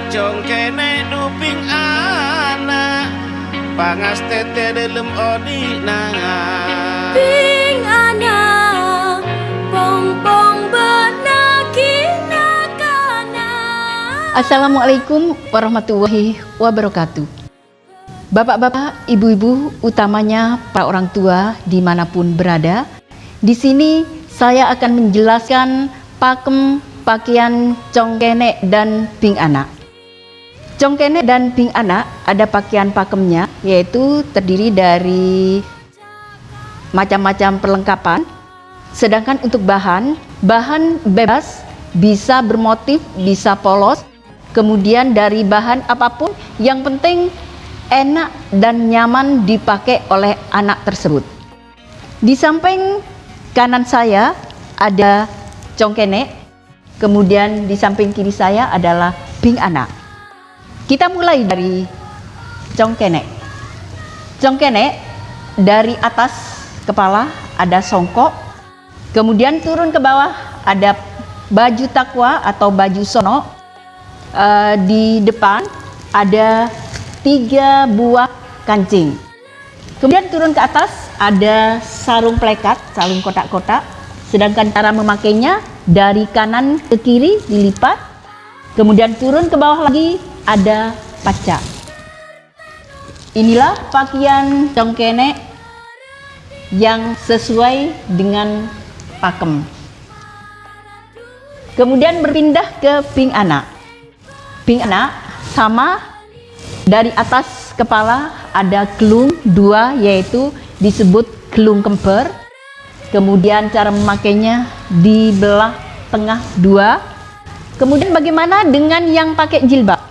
Congkene duping anak pangas tete dalam odina Ping anak pong-pong benakina. Assalamualaikum warahmatullahi wabarakatuh. Bapak-bapak, ibu-ibu, utamanya para orang tua dimanapun berada, di sini saya akan menjelaskan pakem pakaian congkene dan ping anak. Congkene dan ping anak ada pakaian pakemnya, yaitu terdiri dari macam-macam perlengkapan. Sedangkan untuk bahan bebas, bisa bermotif, bisa polos. Kemudian dari bahan apapun, yang penting enak dan nyaman dipakai oleh anak tersebut. Di samping kanan saya ada congkene, kemudian di samping kiri saya adalah ping anak. Kita mulai dari congkene. Congkene dari atas kepala ada songkok, kemudian turun ke bawah ada baju takwa atau baju sono. Di depan ada 3 buah kancing. Kemudian turun ke atas ada sarung plekat, sarung kotak-kotak. Sedangkan cara memakainya dari kanan ke kiri dilipat. Kemudian turun ke bawah lagi ada paca. Inilah pakaian congkene yang sesuai dengan pakem. Kemudian berpindah ke ping anak. Ping anak sama, dari atas kepala ada kelung 2, yaitu disebut kelung kemper. Kemudian cara memakainya dibelah tengah 2. Kemudian bagaimana dengan yang pakai jilbab?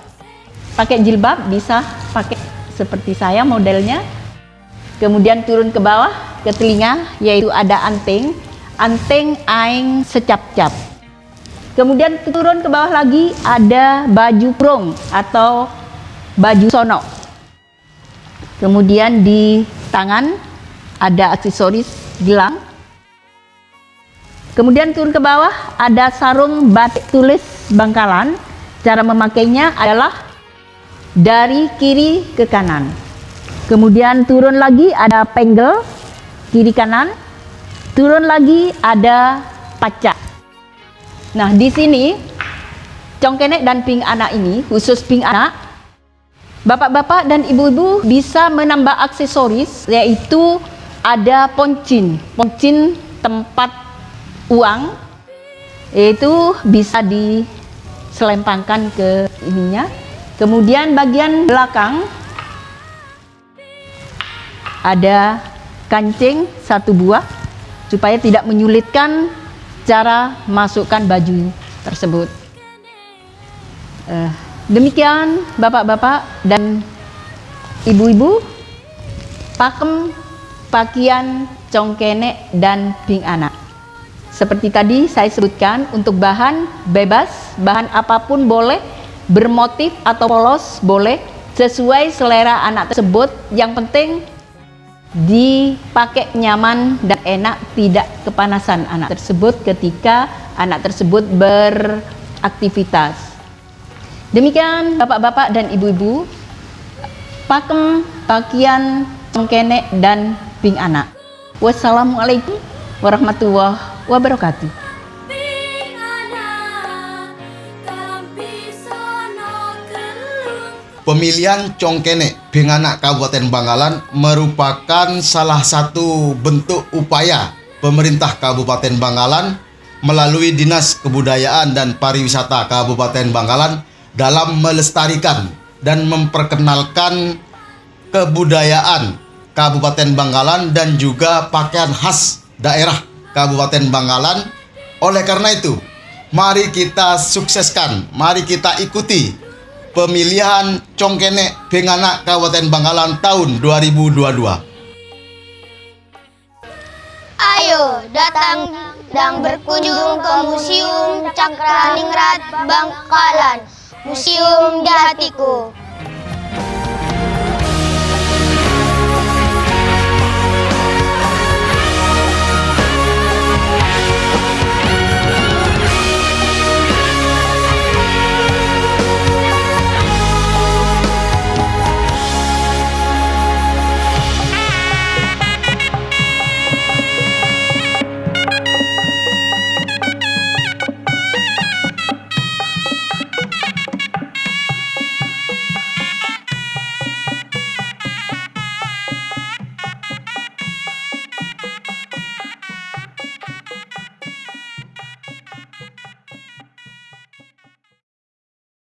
Pakai jilbab bisa pakai seperti saya modelnya. Kemudian turun ke bawah ke telinga, yaitu ada anting aing secap-cap. Kemudian turun ke bawah lagi ada baju prong atau baju sono. Kemudian di tangan ada aksesoris gelang. Kemudian turun ke bawah ada sarung batik tulis Bangkalan. Cara memakainya adalah dari kiri ke kanan. Kemudian turun lagi ada penggel kiri kanan. Turun lagi ada paca. Nah, di sini congkene dan ping anak ini, khusus ping anak, bapak-bapak dan ibu-ibu bisa menambah aksesoris, yaitu ada poncin tempat uang, yaitu bisa diselempangkan ke ininya. Kemudian bagian belakang ada kancing 1 buah supaya tidak menyulitkan cara masukkan baju tersebut. Demikian bapak-bapak dan ibu-ibu, pakem pakaian congkene dan ping anak. Seperti tadi saya sebutkan, untuk bahan bebas, bahan apapun boleh, bermotif atau polos boleh, sesuai selera anak tersebut. Yang penting dipakai nyaman dan enak, tidak kepanasan anak tersebut ketika anak tersebut beraktivitas. Demikian bapak-bapak dan ibu-ibu, pakem pakaian congkene dan ping anak. Wassalamualaikum warahmatullahi wabarakatuh. Pemilihan congkene ping anak Kabupaten Bangkalan merupakan salah satu bentuk upaya pemerintah Kabupaten Bangkalan melalui Dinas Kebudayaan dan Pariwisata Kabupaten Bangkalan dalam melestarikan dan memperkenalkan kebudayaan Kabupaten Bangkalan dan juga pakaian khas daerah Kabupaten Bangkalan. Oleh karena itu, mari kita sukseskan, mari kita ikuti pemilihan congkene ping anak Kabupaten Bangkalan tahun 2022. Ayo datang dan berkunjung ke Museum Cakraningrat Bangkalan, museum di hatiku.